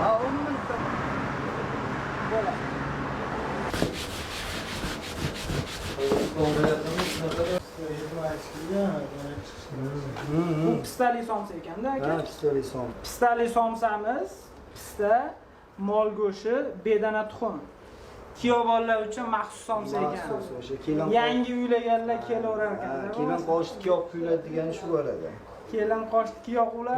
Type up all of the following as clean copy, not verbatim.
Ha, 10 minutda bo'ladi. Bu pistali somsa ekanda aka. Ha, pistali som. Pistali somsamiz, pista, mol go'shti, bedana tuxum. Kuyovlar uchun maxsus somsa ekan. Yangi uylaganlar kelaverar ekan. Kelin qo'shdi kiyoq kuylaydi degani shu bo'ladi. Kelin qo'shdi kiyoq ular.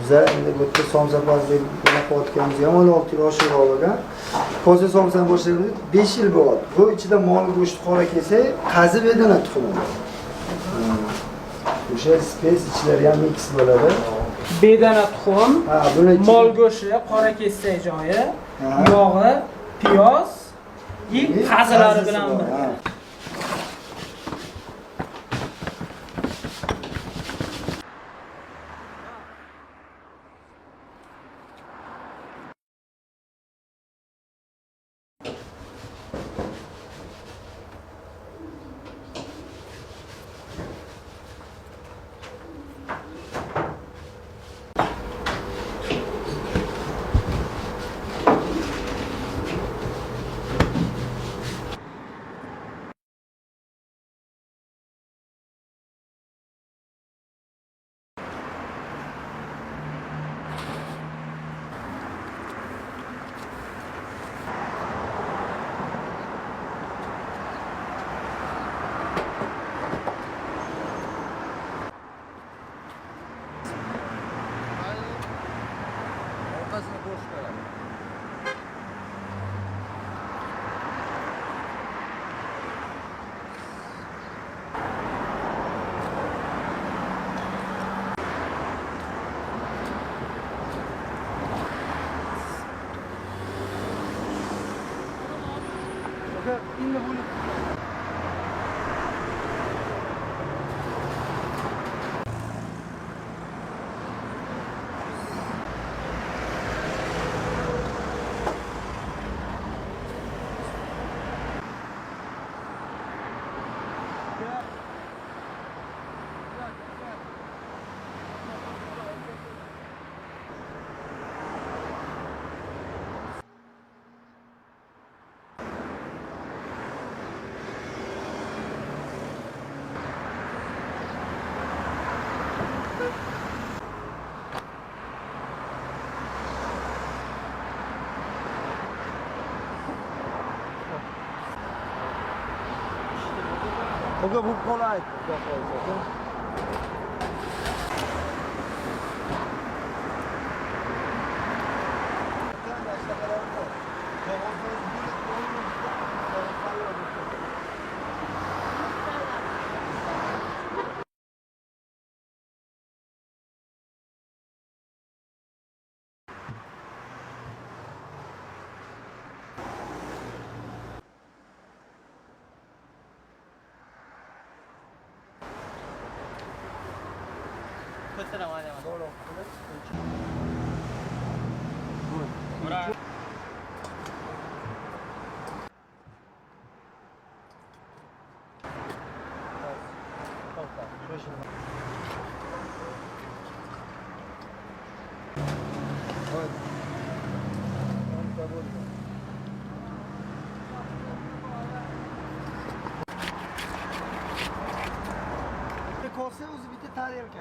Biza endi bu yerda somsapazlik qilayotganimiz ham 16 yil oshib olgan. Qo'zi somsani boshlaganimiz 5 yil bo'ldi. Bu ichida mol go'shti qora kelsa, qazib edana tuxumi. O'sha spes ichlari ham mix bo'ladi. Bedana tuxum, mol go'shti, qora kesak joyi, yog'i, piyoz, qazilari bilan birga. Oga bu qolay. Kolsa o'zi bitta tarelka.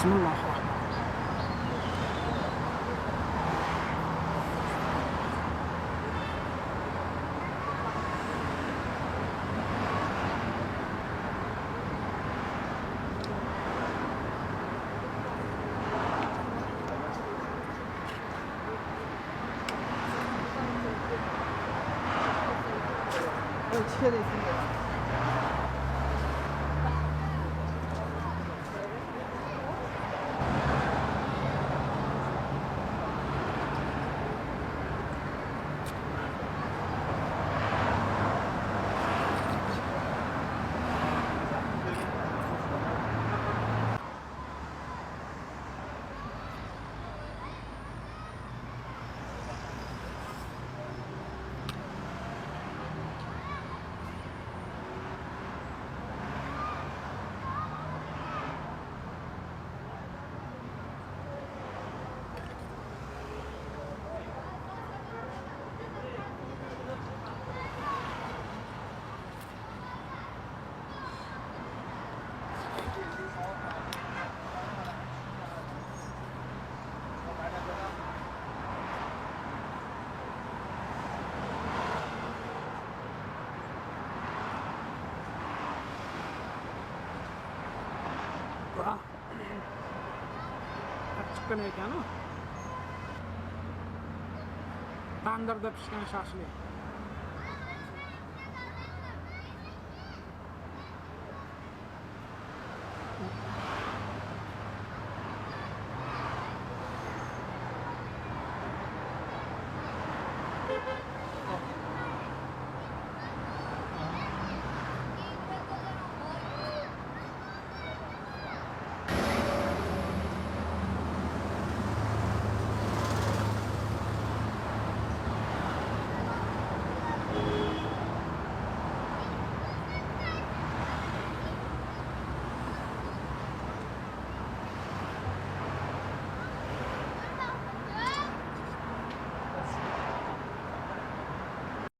Bismillahirrohmanirrohim.切的挺好。 Chiqqan ekan-ku. Tandirda pishgan shashlik.